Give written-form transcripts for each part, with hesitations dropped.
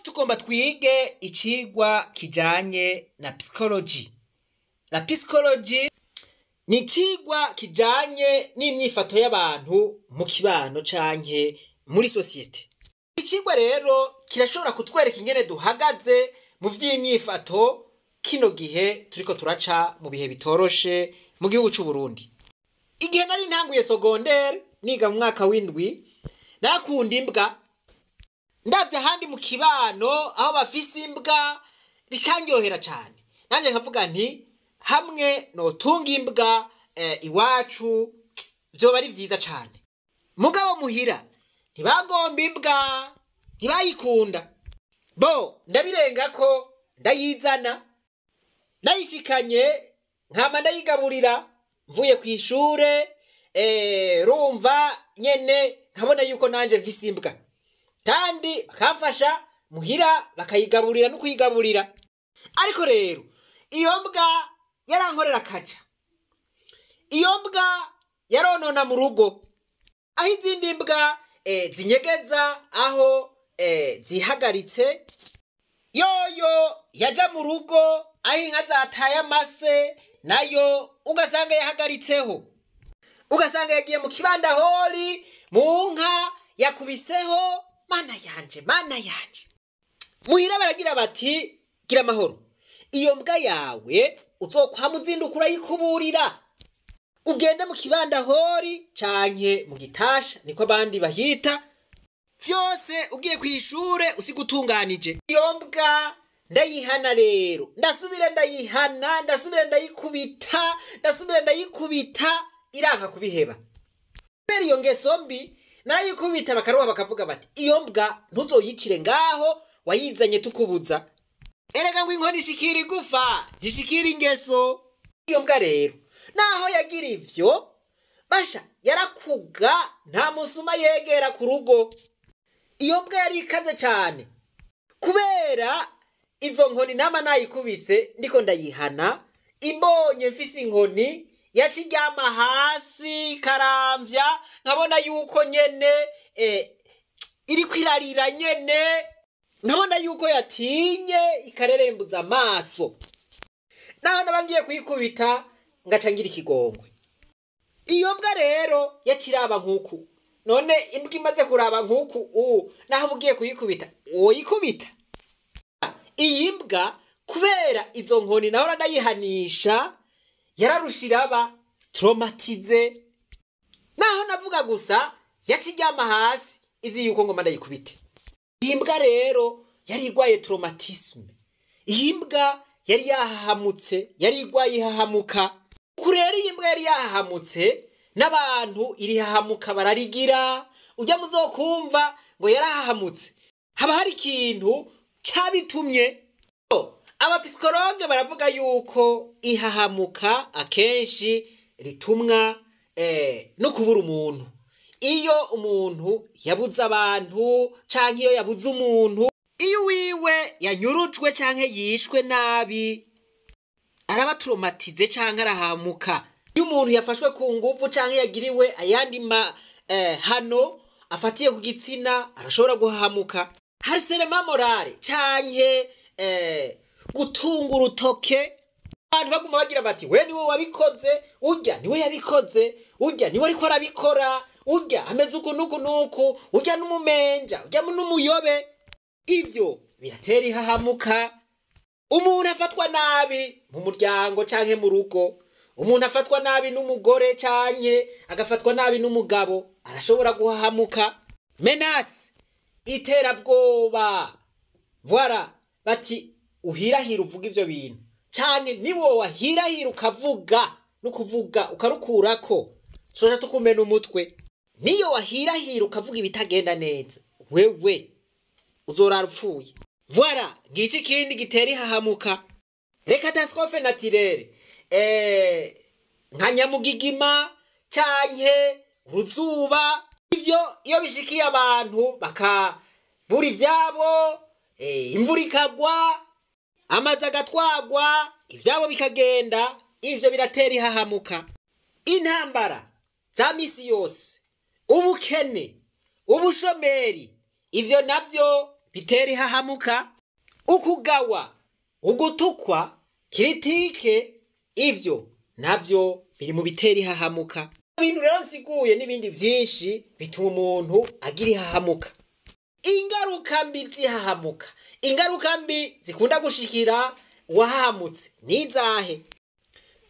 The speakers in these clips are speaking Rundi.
tugomba twige icigwa kijanye na psychology. Na psychology ni icigwa kijanye n'imyifato y'abantu mu kibano canke muri societe. Icigwa rero kirashobora kutwereka ingene duhagaze mu vy'imyifato kino gihe turiko turaca mu bihe bitoroshe mu gihugu c'u Burundi. Igihe nari ntanguye secondaire niga mu mwaka w'indwi nakunda imbwa. Ndavye ahandi mu kibano aho bafise imbwa bikanyohera cane. Nanje nkavuga nti hamwe notunga imbwa iwacu vyoba ari vyiza cane. Mugabo muhira ntibagomba imbwa, ntibayikunda. Bo ndabirengako ndayizana, ndayishikanye nkama ndayigaburira mvuye kw'ishure, rumva nyene nkabona yuko nanje mfise imbwa. Kandi bakafasha muhira bakayigaburira no kuyigaburira. Ariko rero iyo mbwa yarankorera kaca. Iyo mbwa yaronona mu rugo. Aho izindi mbwa zinyegeza aho zihagaritse, yoyo yaja mu rugo aho inka zataye amase nayo ugasanga yahagaritseho. Ugasanga yagiye mu kibandahori mu nka yakubiseho. Mana yanje. Muhira baragira bati gira amahoro. Iyo mbwa yawe uzokwama uzinduka urayikuburira. Ugende mu kibandahori canke mu gitasha niko abandi bahita. Vyose ugiye kw'ishure usigutunganije. Iyo mbwa ndayihana rero. Ndasubire ndayihana, ndasubire ndayikubita, iranka kubiheba. Mbere iyo ngeso mbi narayikubita bakaruha bakavuga bati iyo mbwa ntuzoyicire ngaho wayizanye tukubuza. Erega ngo inkoni ishikira igufa ntishikira ingeso. Iyo mbwa rero naho yagira ivyo basha yarakuga nta musuma yegera ku rugo. Iyo mbwa yari ikaze cane kubera izo nkoni nama nayikubise ndiko ndayihana. Imbonye mfise inkoni yaciryama hasi karamvya, nkabona yuko nyene iri kwirarira nyene, nkabona yuko yatinye ikarerembuza amaso. Naho nabangiye kuyikubita ngaca ngira ikigongwe. Iyo mbwa rero yaciraba nkuku. None imbwa imaze kuraba nkuku naho ugiye kuyikubita woyikubita. Iyi mbwa kubera izo nkoni nahora ndayihanisha yararushiraba traumatize. Naho navuga gusa yaciryama hasi izi yuko ngoma ndayikubite. Iyi mbwa rero yari igwaye traumatisme. Iyi mbwa yari yahahamutse, yari igwaye ihahamuka. Kurera iyi mbwa yari yahahamutse n'abantu iri hahamuka bararigira. Ujya muzokumva ngo yarahahamutse haba hari ikintu cabitumye. Abapsikologe baravuga yuko ihahamuka akenshi ritumwa no kubura umuntu. Iyo umuntu yabuze abantu canke iyo yabuze umuntu, iyo wiwe yanyurujwe canke yishwe nabi araba traumatize canke arahamuka. Iyo umuntu yafashwe ku nguvu canke yagiriwe ayandi hano afatiye ku gitsina arashobora guhahamuka. Harcèlement moral canke gutunga urutoke. Abantu baguma bagira bati we niwe wabikoze, urya niwe yabikoze, urya niwe ariko arabikora, urya ameze uku nuku nuku, urya n'umumenja, urya n'umuyobe. Ivyo biratera ihahamuka. Umuntu afatwa nabi mu muryango canke mu rugo, umuntu afatwa nabi n'umugore canke agafatwa nabi n'umugabo, arashobora guhahamuka. Menace, iterabwoba. Voilà, bati uhirahira uvuga ivyo bintu canke niwo wahirahira ukavuga no kuvuga ukarukurako soja tukumena umutwe. Niyo wahirahira ukavuga ibitagenda neza wewe uzorara upfuye. Voilà, ngiki kindi gitera ihahamuka. Catastrophe naturelle nka nyamugigima canke uruzuba. Ivyo iyo bishikiye abantu bakabura ivyabo, imvura ikagwa, amazi agatwagwa, ivyabo bikagenda, ivyo biratera ihahamuka. Intambara za misi yose, ubukene, ubushomeri, ivyo navyo bitera ihahamuka, ukugawa, ugutukwa, kiritike, ivyo navyo biri mu bitera ihahamuka. Ibintu rero nsiguye n'ibindi vyinshi bituma umuntu agira ihahamuka. Ingaruka mbi z'ihahamuka, ingaruka mbi zikunda gushikira wahamutse nizahe?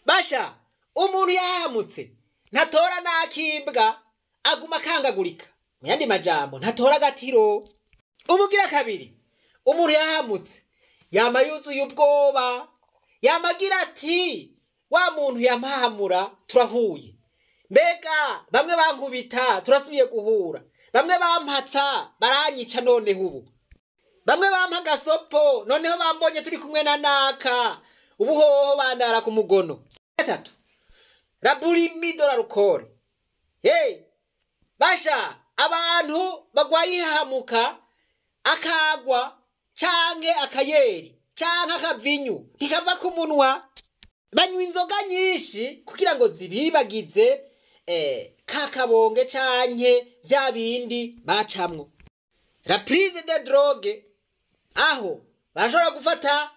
Basha, umuntu yahamutse ntatora nakimbwa, aguma kangagurika. Mu yandi majambo ntatora agatiro. Umugira kabiri, umuntu yahamutse yama yuzuye ubwoba, yamagira ati wa muntu yampahamura turahuye, mbega bamwe bankubita turasubiye guhura, bamwe bampatsa baranyica noneho ubu, bamwe bampa gasopo noneho bambonye turi kumwe na naka, ubu hoho bandara ku mugono. Gatatu, la bulimie de l'alcool. Basha, abantu bagwaye ihahamuka, akagwa canke akayeri canke akavinyu ntikava ku munwa, banywa inzoga nyinshi kugira ngo zibibagize kakabonge canke vya bindi bacamwo. La prise de drogue, aho barashobora gufata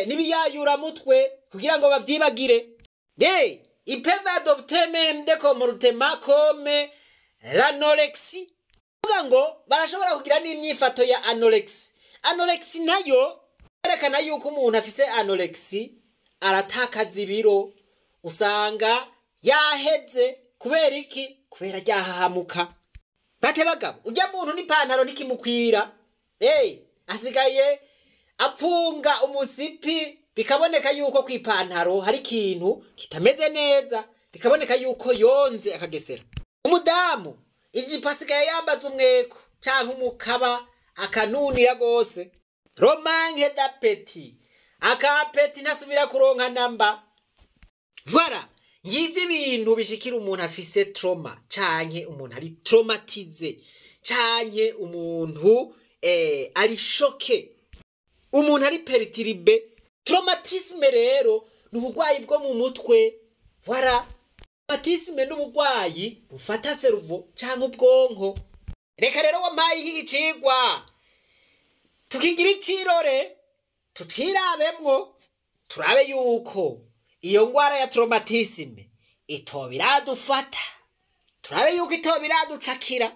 n'ibiyayura mutwe kugira ngo bavyibagire. Ils peuvent adopter même des comportements comme l'anorexie. Kuvuga ngo barashobora kugira n'imyifato ya anorexie. Anorexie nayo yerekana yuko umuntu afise anorexie aratakaza ibiro, usanga yaheze. Kubera iki? Kubera ryahahamuka. Bate bagabo, ujya muntu n'ipantaro ntikimukwira, asigaye apfunga umusipi, bikaboneka yuko kw'ipantaro hari ikintu kitameze neza, bikaboneka yuko yonze akagesera. Umudamu ijipo asigaye yambaza umweko canke umukaba akanunira gose. Romanke d'appetit, akapeti ntasubira kuronka namba. Voilà, ngivyo ibintu bishikira umuntu afise trauma, canke umuntu ari traumatize, canke umuntu ari choqué, umuntu ari perturbé. Traumatisme rero n'ubugwayi bwo mu mutwe. Voilà, traumatisme n'ubugwayi bufata cerveau canke ubwonko. Reka rero wampaye iki cigwa tukigira icirore, tucirabemwo, turabe yuko iyo ngwara ya traumatisme itoba iradufata, turabe yuko itoba iraducakira.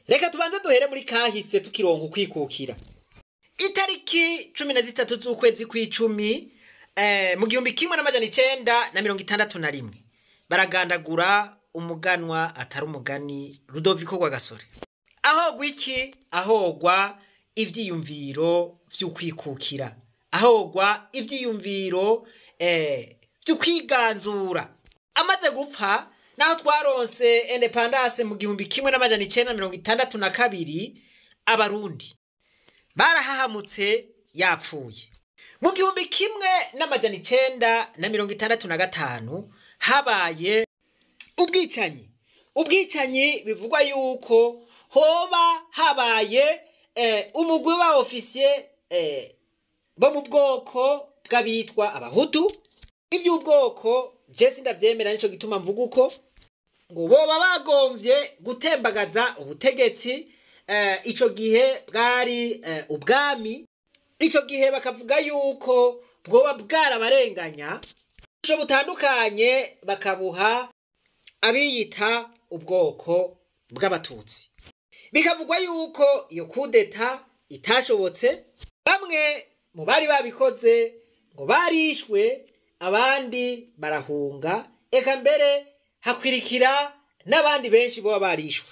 Reka tubanze duhere muri kahise tukironka ukwikukira. Itariki 13 z'ukwezi kw'icumi mu 1961 baragandagura umuganwa atari umugani Rudoviko Rwagasore. Ahogwa iki? Ahogwa ivyiyumviro vy'ukwikukira, ahogwa ivyiyumviro vy'ukwiganzura. Amaze gupfa naho twaronse independence mu 1962, abarundi barahahamutse yapfuye. Mu 1965 habaye ubwicanyi bivugwa yuko hoba habaye umugwi wa officier bo mu bwoko bw'abitwa abahutu. Ivy'ubwoko Jesse ndavyemera, nico gituma mvuga uko ngo boba bagomvye gutembagaza ubutegetsi. Ico gihe bwari ubwami, ico gihe bakavuga yuko bwoba bwarabarenganya ico butandukanye, bakabuha abiyita ubwoko bw'abatutsi. Bikavugwa yuko iyo kudeta itashobotse, bamwe mu bari babikoze ngo barishwe, abandi barahunga, eka mbere hakwirikira n'abandi benshi boba barishwe.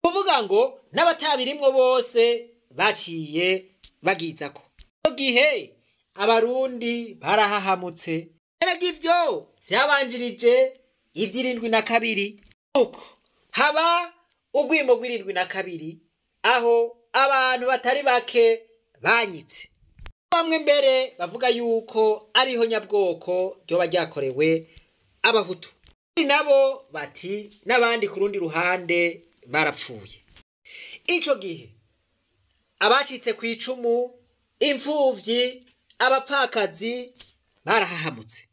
Kuvuga ngo n'abatabirimwo bose baciye bagizako. Ico gihe abarundi barahahamutse. Erega ivyo vyabanjirije ivy'irindwi-na-kabiri. Uko haba ugwimo rw'irindwi-na-kabiri, aho abantu batari bake banyitse. Bamwe mbere bavuga yuko ariho nyabwoko ryoba ryakorewe abahutu, nabo bati n'abandi ku rundi ruhande barapfuye. Ico gihe abacitse kw'icumu, imfuvyi, abapfakazi barahahamutse.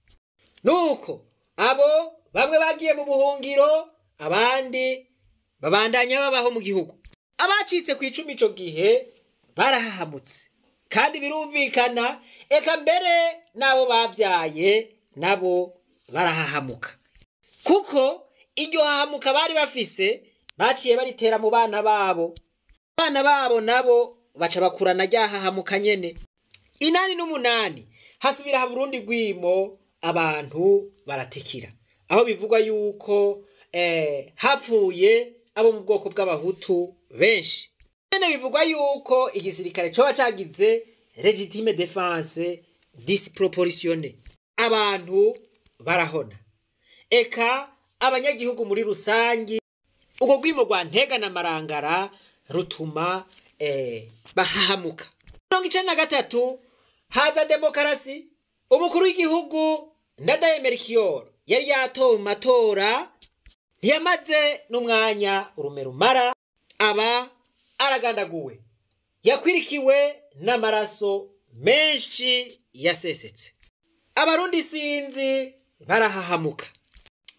Nuko abo bamwe bagiye mu buhungiro, abandi babandanya babaho mu gihugu. Abacitse kw'icumi ico gihe barahahamutse kandi birumvikana, eka mbere n'abo bavyaye nabo barahahamuka, kuko iryo hahamuka bari bafise baciye baritera mu bana babo. Abana babo nabo baca bakurana rya hahamuka nyene. 8 hasubira Burundi rwimo, abantu baratikira, aho bivugwa yuko hapfuye abo mu bwoko bw'abahutu benshi. Nyene bivugwa yuko igisirikare coba cagize legitime defense disproportionnée, abantu barahona, eka abanyagihugu muri rusangi. Uko rwimo rwa Ntega na Marangara rutuma bahahamuka. 1993 haza demokarasi. Umukuru w'igihugu Ndadaye Melchior yari yatowe mu matora, ntiyamaze n'umwanya urume rumara aba aragandaguwe, yakwirikiwe n'amaraso menshi yasesetse. Abarundi sinzi barahahamuka.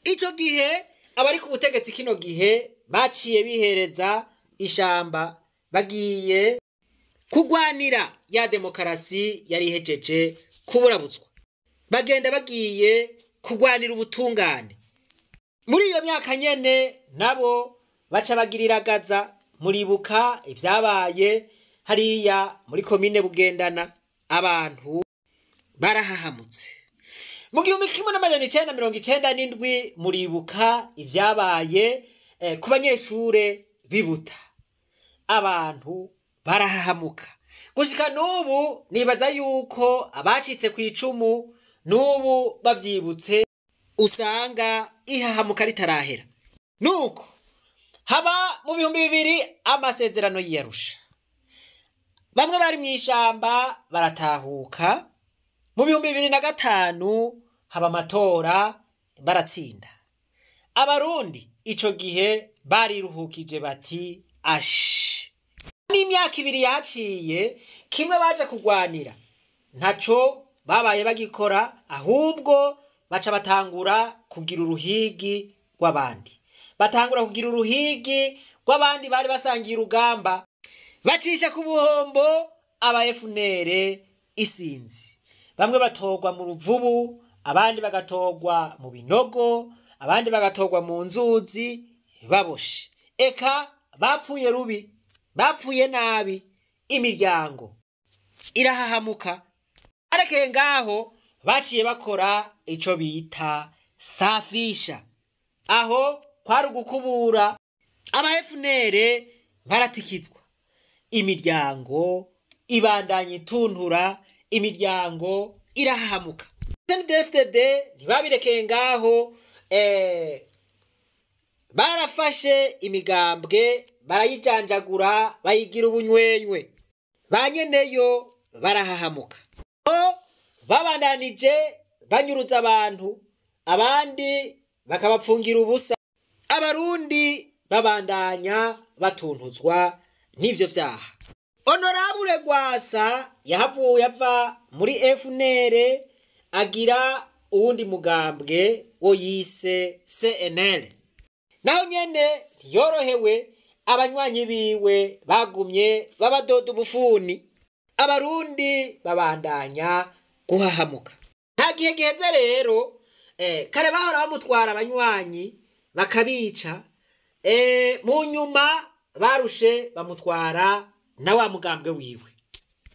Ico gihe abari ku butegetsi kino gihe baciye bihereza ishamba, bagiye kugwanira ya demokarasi yari ihejeje kuburabutswa, bagenda bagiye kugwanira ubutungane. Muri iyo myaka nyene nabo baca bagiriragaza. Muribuka ibyabaye hariya muri komine Bugendana, abantu barahahamutse. Mu 1997 muribuka ibyabaye ku banyeshure bibuta, abantu barahahamuka. Gushika n'ubu nibaza yuko abacitse ku icumu n'ubu bavyibutse usanga ihahamuka ritarahera. Nuko haba mu 2000 amasezerano y'Arusha, bamwe bari mw'ishamba baratahuka. Mu 2005 haba amatora baratsinda. Abarundi ico gihe bariruhukije bati ashi. N'imyaka 2 yaciye, kimwe baje kugwanira ntaco babaye bagikora, ahubwo baca batangura kugira uruhigi rw'abandi. Batangura kugira uruhigi rw'abandi bari basangiye urugamba, bacisha ku buhombo aba FNL isinzi. Bamwe batogwa mu ruvubu, abandi bagatogwa mu binogo, abandi bagatogwa mu nzuzi baboshe. Eka bapfuye rubi, bapfuye nabi, imiryango irahahamuka. Arekeye ngaho baciye bakora ico bita safisha, aho kwari ugukubura. Aba FNL baratikizwa, imiryango ibandanya ituntura, imiryango irahahamuka. CNDD-FDD ntibabirekeye ngaho, barafashe imigambwe barayijanjagura, bayigira ubunywenywe, banyeneyo barahahamuka. Babandanije banyuruza abantu, abandi bakabapfungira ubusa. Abarundi babandanya batuntuzwa n'ivyo vyaha. Honorable Rwasa yahavuye ava muri FNL agira uwundi mugambwe wo yise CNL. Naho nyene ntiyorohewe, abanywanyi biwe bagumye babadoda ubufuni. Abarundi babandanya guhahamuka. Nta gihe giheze rero, kare bahora bamutwara abanywanyi bakabica, mu nyuma barushe bamutwara na wa mugambwe wiwe.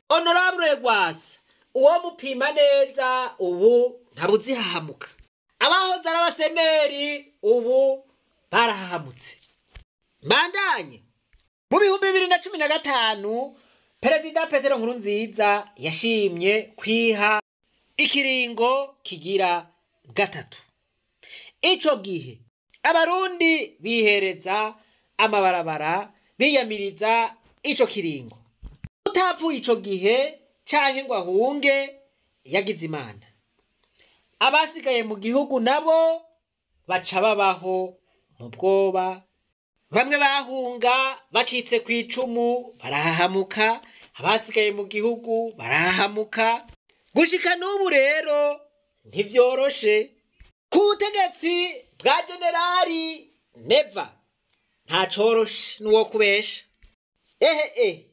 Honorable Rwasa uwo mupima neza ubu ntabuzihahamuka. Abahoze ari abaseneri ubu barahahamutse. Mbandanye mu 2015 Perezida Petero Nkurunziza yashimye kwiha ikiringo kigira 3. Ico gihe abarundi bihereza amabarabara biyamiriza ico kiringo. Utapfuye ico gihe canke ngo ahunge yagize Imana. Abasigaye mu gihugu nabo baca babaho mu bwoba. Bamwe bahunga bacitse ku icumu barahahamuka, abasigaye mu gihugu barahahamuka. Gushika n'ubu rero ntivyoroshe. Ku butegetsi bwa Generali Neva nta coroshe n'uwo kubesha.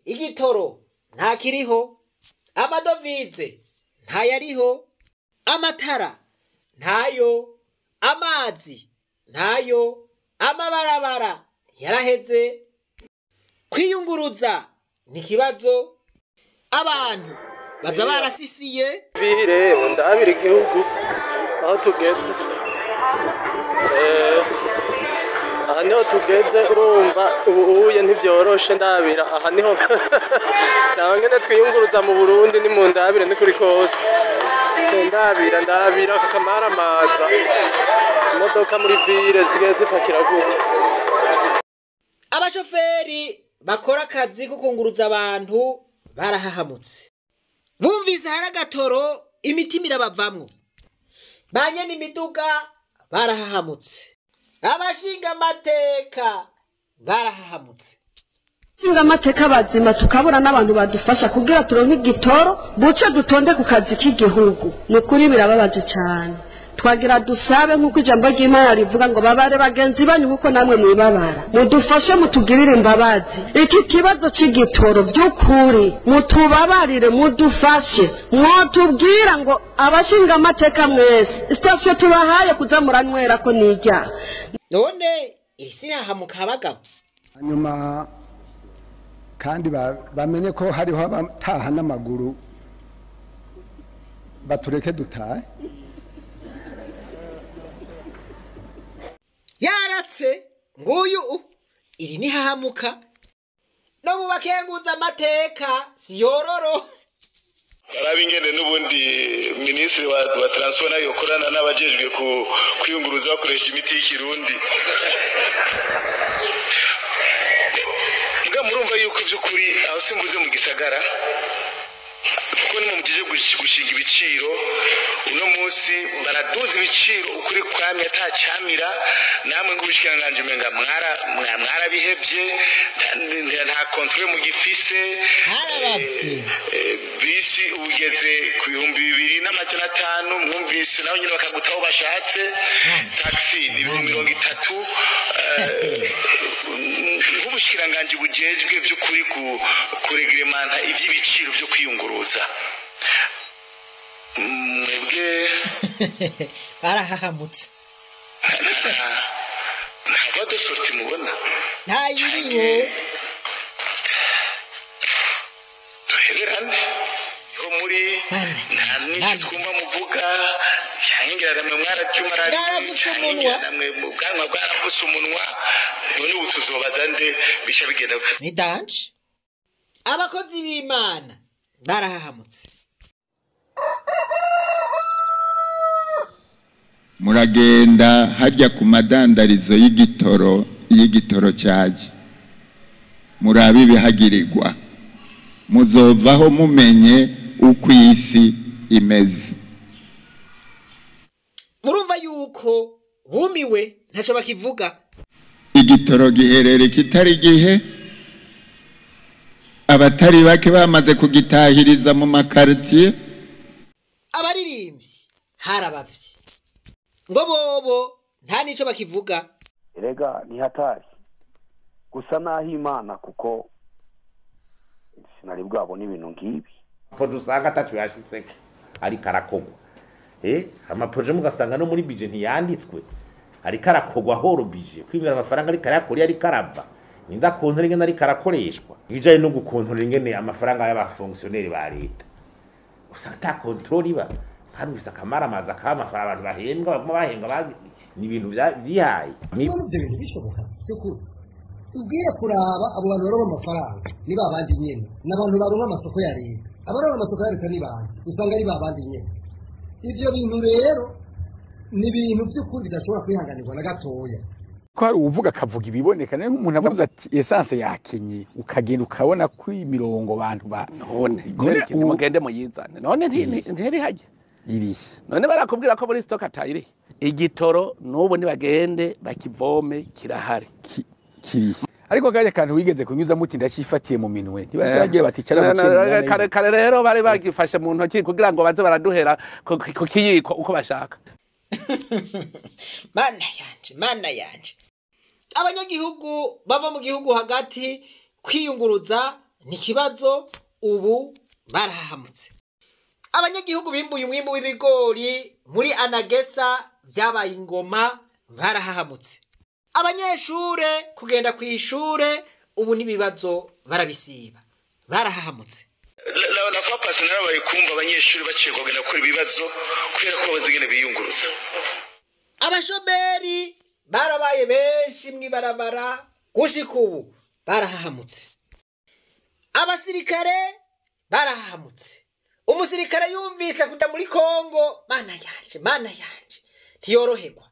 Igitoro ntakiriho, amadovize ntayariho, amatara ntayo, amazi ntayo, amabarabara yaraheze, kwiyunguruza ni ikibazo, abantu baza barasisiye. Vire ndabira igihugu aho tugeze, aha niho tugeze, urumva ubuye ntivyoroshe. Ndabira aha niho naho ngene twiyunguruza mu Burundi, ni mu ndabire ni kuri kose. Ndabira kakamara amaza imodoka muri vire zigeze zipakira gutya. Abashoferi bakora akazi ko kunguruza abantu barahahamutse, bumvise hari agatoro imitima irabavamwo, banye n'imiduga barahahamutse, abashinga amateka barahahamutse. Shinga amateka bazima tukabura n'abantu badufasha kugira turonke igitoro buce dutonde ku kazi k'igihugu. Nukuri birababaje cyane, twagira dusabe nk'uko ijambo ry'Imana rivuga ngo babare bagenzi banyu kuko namwe mwibabara, mudufashe mutugirire imbabazi. Iki kibazo c'igitoro by'ukuri mutubabarire, mudufashe, mwotubwira ngo abashinga amateka mwese station tubahaye kuza muranywera ko nijya none isi hahamuka abagabo. Hanyuma kandi bamenye ko hariho abataha n'amaguru, batureke dutahe. Yaratse nguyu iri ni hahamuka, no mu bakenguza amateka si yororo. Barabingene n'ubundi ministri wa transport nayo korana n'abajejwe kwiyunguruza bakoresha imiti y'ikirundi. Nga murumva yuko by'ukuri aho simbuze mu gisagara kuko ni mumugije gushinga ibiciro, uno munsi baraduza ibiciro ukuri kwamye atacyamira, namwe ngubishikanganje umenga mwara bihebye, nta control mu gifise. Bisi ugeze ku 2,500 mwumvise naho nyine bakagutaho bashatse, taxi ni 30. Nk'ubushikiranganje bujejwe by'ukuri kureglementa iby'ibiciro byo kwiyunguruza, mwebwe barahahamutse. ntabwo dusorti mubona ntayiriho, duhererane ho muri nta n'itwumva muvuga yangira namwe mwaracyumara bwarafutse umunwa, namwe mu bwanwa bwarafutse umunwa, none ubu tuzobaza nde bica bigenda ni danje. Abakozi b'Imana barahahamutse. Muragenda hajya ku madandarizo y'igitoro cyaje, murabe ibihagirirwa, muzovaho mumenye uko isi imeze. Murumva yuko bumiwe ntaco bakivuga. Igitoro giherere kitari gihe, abatari bake bamaze kugitahiriza mu makartier. Abaririmbyi harabavye ngo bobo nta nico bakivuga. Erega ni hatari gusa naho Imana, kuko sinari bwabona ibintu ngibi. Po dusanga atatu yashitseko ari karakogwa, amaproje mugasanga no muri budget ntiyanditswe, ari karakogwa horo budget kwimira amafaranga ari karakori ari karava, ninda kontora ingene ari karakoreshwa, bijaye no gukontorera ingene amafaranga y'abafonctionnaire ba leta usanga ta control iba, kandi ufise akamara amaza k'amafaranga abantu bahembwa baguma bahenga ni ibintu byihaye. Ni ibintu bishoboka cyukuri ubwiye kuraba abo bantu baronka amafaranga ni babandi nyene, n'abantu baronka amasoko ya leta, abaronka amasoko ya leta ni bandi usanga ari babandi nyene. Ibyo bintu rero ni ibintu by'ukuri bidashobora kwihanganirwa na gatoya. Ko hari uvuga akavuga ibiboneka, nayo umuntu avuga ati essence yakenye, ukagenda ukabona ko imirongo bantu none mugende muyizane, none ntiri hajya iri, none barakubwira ko muri stock atayire igitoro, nubo ni bagende bakivome kirahari kiri. Ariko gaje kantu wigeze kunyuza muti ndashifatiye mu minwe, ntibazagire baticara mu kare rero bari bagifashe mu ntoki kugira ngo baze baraduhera ku kiyiko uko bashaka. Mana yanje abanyagihugu baba mu gihugu hagati kwiyunguruza ni kibazo, ubu barahahamutse. Abanyagihugu bimbuye umwimbu w'ibigori muri Anagesa vyabaye ingoma barahahamutse. Abanyeshure kugenda kwishure ubu nibibazo barabisiba barahahamutse. La fois passée narabaye kumva abanyeshuri baciye kugenda gukora ibibazo kubera ko bazigene biyunguruza. Abashomeri barabaye benshi mwibarabara gushika ubu barahahamutse. Abasirikare barahahamutse. Umusirikare yumvise kuja muri Kongo, mana yanje ntiyoroherwa,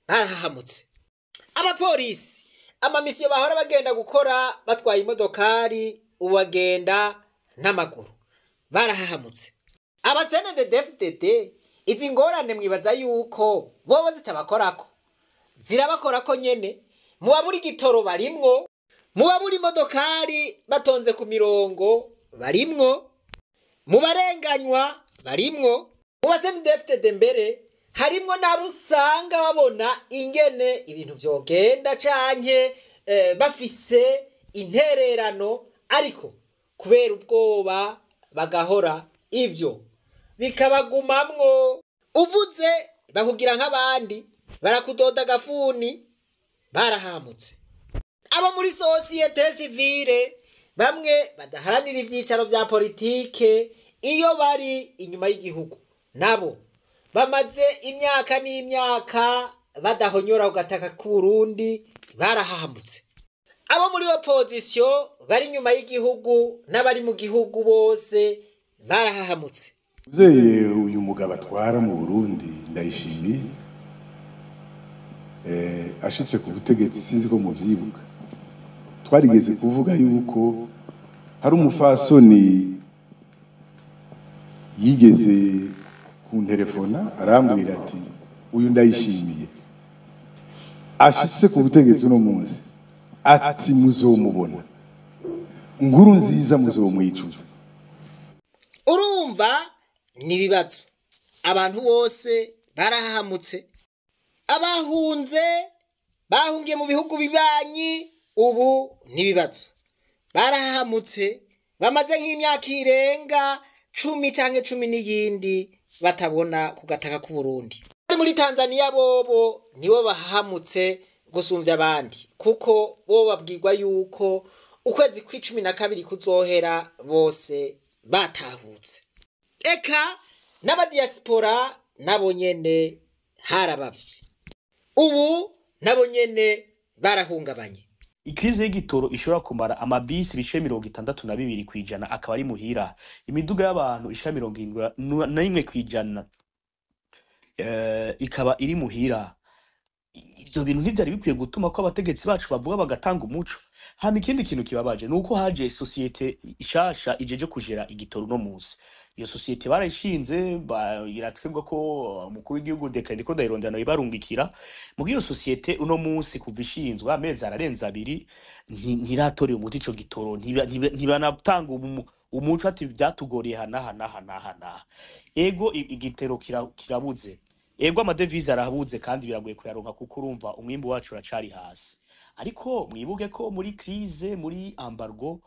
barahahamutse. Abapolisi amamisiyo bahora bagenda gukora batwaye imodokari ubu bagenda n'amaguru barahahamutse. Abasenede DFDD izi ngorane mwibaza yuko bobo zitabakorako, zirabakorako nyene. Muwaburi gitoro barimwo, muwaburi imodokari batonze ku mirongo barimwo, mubarenganywa barimwo. Mubasenede DFDD mbere harimwo n'abusanga babona ingene ibintu vyogenda canke bafise intererano, ariko kubera ubwoba bagahora ivyo bikabagumamwo. Uvuze bakugira nk'abandi, barakudoda agafuni, barahamutse. Abo muri societe civile bamwe badaharanira ivyicaro vya politike iyo bari inyuma y'igihugu, nabo bamaze imyaka n'imyaka badahonyora ugataka ku Burundi barahahamutse. Abo muri opposition bari inyuma y'igihugu n'abari mu gihugu bose barahahamutse. Muzeye uyu mugabo atwara mu Burundi Ndayishimiye ashitse ku butegetsi, sinzi ko muvyibuka, twarigeze kuvuga yuko hari umufasoni yigeze kunterefona arambwira ati uyu Ndayishimiye ashitse ku butegetsi uno munsi ati muzomubona, inkuru nziza muzomwicuza. Urumva nibibazo, abantu bose barahahamutse. Abahunze bahungiye mu bihugu bibanyi ubu nibibazo barahahamutse, bamaze nk'imyaka irenga 10 canke 10 n'iyindi batabona kugataka ku Burundi. Muri Tanzania bobo nibo bahahamutse gusumvya abandi, kuko bo babwirwa yuko ukwezi kwa12 kuzohera bose batahutse. Eka n'abadiaspora nabo nyene harabavye, ubu nabo nyene barahungabanye. Ikrize y'igitoro ishobora kumara amabisi bice 62 kwijana akaba ari muhira, imiduga y'abantu ishira 71 kwijana ikaba iri muhira. Ivyo bintu ntivyari bikwiye gutuma ko abategetsi bacu bavuga bagatanga umuco. Hama ikindi kintu kibabaje nuko haje societe ishasha ijeje kujera igitoro no munsi. Iyo societe barayishinze iratwebwa ko umukuru w'igihugu Dekade ko Ndayirondana ibarungikira mu giyo societe uno munsi kuva ishinzwe amezi ararenza 2 ntiratoreye umuti ico gitoro, ntibanatanga umuco ati byatugoriye hana. Ego igitero kirabuze, ego amadevize arabuze kandi biragoye kuyaronka kuko urumva umwimbu wacu uracari hasi. Ariko mwibuke ko muri crise, muri embargo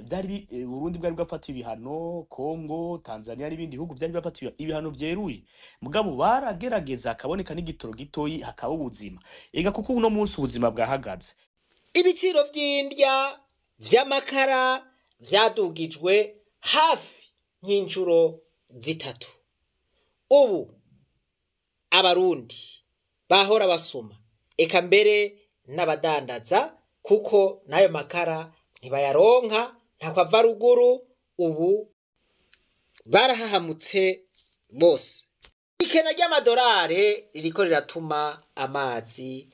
byari Burundi bwari bwafata ibihano, Kongo, Tanzania n'ibindi bihugu byari bafata ibihano vyeruye, mugabo baragerageza akaboneka n'igitoro gitoyi hakaba ubuzima. Ega kuko uno munsi ubuzima bwahagaze. Ibiciro vy'indya vy'amakara vyadugijwe hafi nk'inshuro 3. Ubu abarundi bahora basoma, eka mbere n'abadandaza, kuko nayo makara ntibayaronka ntakwava ruguru, ubu barahahamutse bose. Ikena ry'amadolari ririko riratuma amazi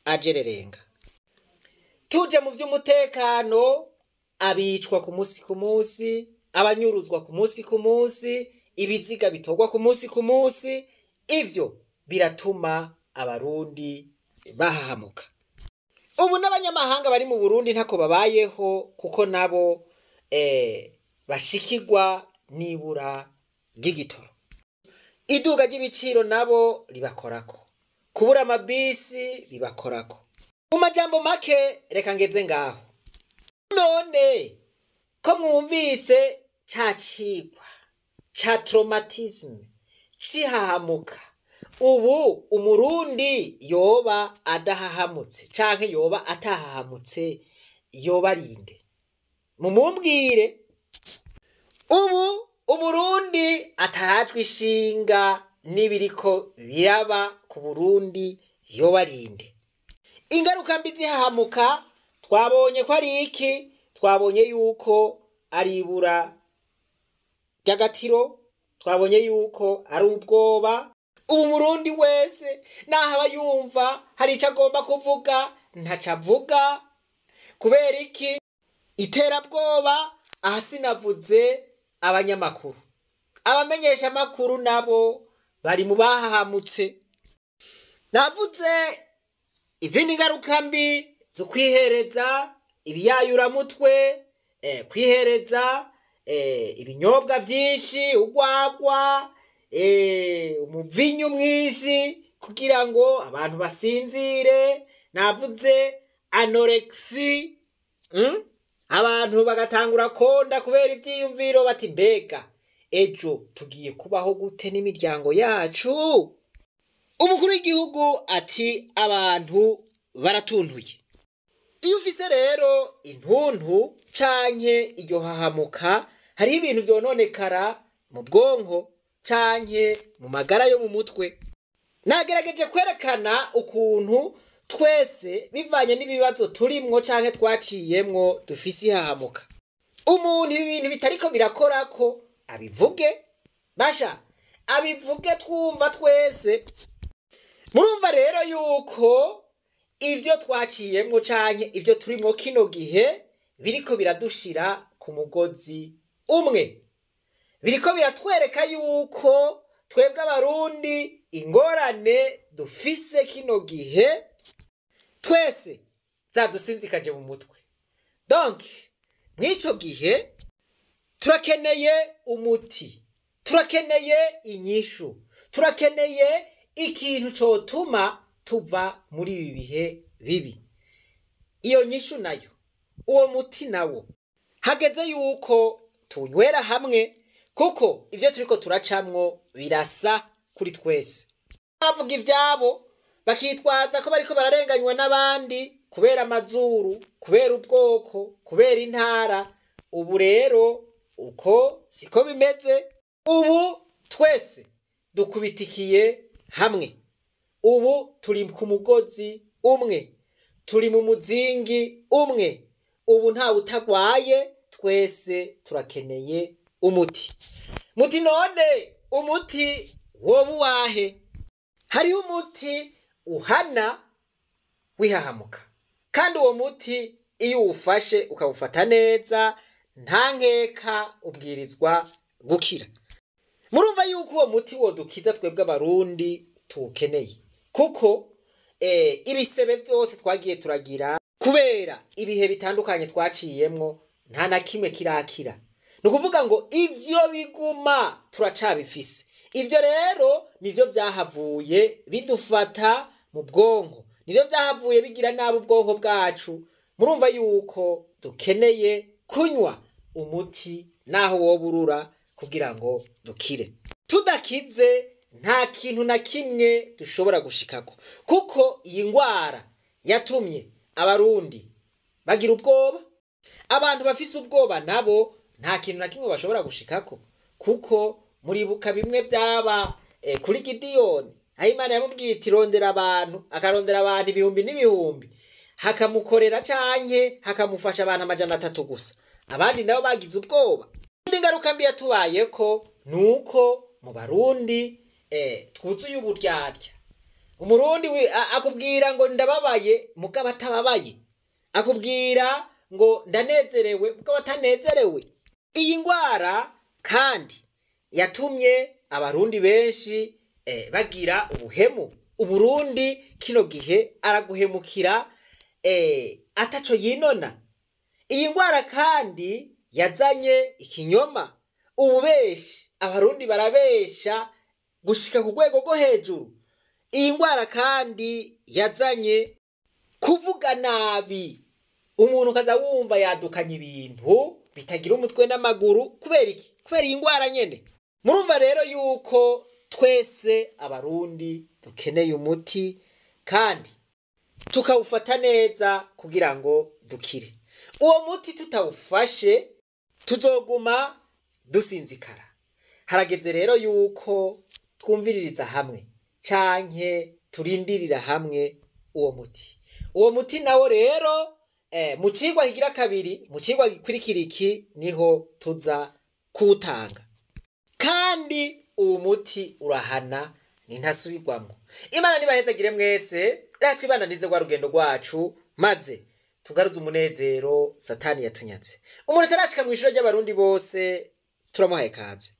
ajererenga. Tuje mu vy'umutekano, abicwa ku munsi, abanyuruzwa ku munsi, ibiziga bitogwa ku munsi, ivyo biratuma abarundi bahahamuka. Ubu n'abanyamahanga bari mu Burundi ntako babayeho, kuko nabo bashikirwa nibura ry'igitoro. Iduga ry'ibiciro nabo ribakorako, kubura amabisi bibakorako. Mu majambo make reka ngeze ngaho. None ko mwumvise ca cigwa ca traumatisme cihahamuka ubu umurundi yoba adahahamutse canke yoba atahahamutse yoba arinde mumumbwire ubu umurundi atarajwe ishinga n'ibiriko biraba ku Burundi yoba arinde ingaruka mbi zihahamuka twabonye ko ari iki twabonye yuko ari ibura ry'agatiro twabonye yuko ari ubwoba ubu murundi wese naho aba yumva hari icyo agomba kuvuga ntaco avuga kubera iki iterabwoba aha sinavuze abanyamakuru abamenyesha amakuru nabo bari mu bahahamutse navuze izindi ngaruka mbi zo kwihereza ibiyayuramutwe kwihereza ibinyobwa vyinshi urwagwa umuvinyu mwinshi kugira ngo abantu basinzire navuze anorexi abantu bagatangura konda kubera ivyiyumviro bati mbega ejo tugiye kubaho gute n'imiryango yacu umukuru w'igihugu ati abantu baratuntuye iyo ufise rero intuntu canke iryo hahamuka hariho ibintu vyononekara mu bwonko canke mu magara yo mu mutwe nagerageje kwerekana ukuntu twese bivanye n'ibibazo turimwo canke twaciyemwo dufise ihahamuka umuntu ibintu bitariko birakorako abivuge basha abivuge twumva twese murumva rero yuko ivyo twaciyemwo canke ivyo turimwo kino gihe biriko biradushira ku mugozi umwe biriko biratwereka yuko twebwe abarundi ingorane dufise kino gihe twese zadusinzikaje mu mutwe donc mw'ico gihe turakeneye umuti turakeneye inyishu turakeneye ikintu cotuma tuva muri ibi bihe bibi iyo nyishu nayo uwo muti nawo hageze yuko tunywera hamwe kuko ivyo turiko turacamwo birasa kuri twese bavuga ivyabo bakitwaza ko bariko bararenganywa n'abandi kubera amazuru kubera ubwoko kubera intara ubu rero uko siko bimeze ubu twese dukubitikiye hamwe ubu turi ku mugozi umwe turi mu muzingi umwe ubu ntawe utagwaye twese turakeneye umuti muti none umuti woba uwahe hariho umuti uhana wihahamuka kandi uwo muti iyo uwufashe ukawufata neza nta nkeka ubwirizwa gukira murumva yuko uwo muti wodukiza twebwe abarundi tuwukeneye kuko ibisebe vyose twagiye turagira kubera ibihe bitandukanye twaciyemwo nta na kimwe kirakira ni ukuvuga ngo ivyo biguma turacabifise ivyo rero nivyo vyahavuye bidufata mu bwonko nivyo vyahavuye bigira nabi ubwonko bwacu murumva yuko dukeneye kunywa umuti naho woburura kugira ngo dukire tudakize nta kintu na kimwe dushobora gushikako kuko iyi ngwara yatumye abarundi bagira ubwoba abantu bafise ubwoba nabo nta kintu na kimwe bashobora gushikako kuko muribuka bimwe vyaba kuri Gideyoni aho Imana yamubwiye iti rondera abantu akarondera abantu ibihumbi n'ibihumbi hakamukorera canke hakamufasha abantu 300 gusa abandi nabo bagize ubwoba indi ngaruka mbi yatubayeko nuko mu Barundi twuzuye uburyarya umurundi akubwira ngo ndababaye mugabo atababaye akubwira ngo ndanezerewe mugabo atanezerewe iyi ngwara kandi yatumye abarundi benshi bagira ubuhemu uburundi kino gihe araguhemukira ataco yinona iyi ngwara kandi yazanye ikinyoma ububeshi abarundi barabesha gushika ku rwego rwo hejuru iyi ngwara kandi yazanye kuvuga nabi umuntu kaza wumva yadukanye ibintu bitagira umutwe n'amaguru kubera iki? Kubera iyi ngwara nyene. Murumva rero yuko twese abarundi dukeneye umuti kandi tukawufata neza kugira ngo dukire. Uwo muti tutawufashe tuzoguma dusinzikara. Harageze rero yuko twumviririza hamwe canke turindirira hamwe uwo muti. Uwo muti nawo rero mu cigwa higira kabiri, mu cigwa gikurikira iki niho tuza kuwutanga. Kandi uwo muti urahana ni ntasubirwamo. Imana nibahezagire mwese, reka twibandanize rwa rugendo rwacu maze tugaruze umunezero Satani yatunyaze. Umuntu atarashika mu ishuri ry'abarundi bose turamuhaye kaze.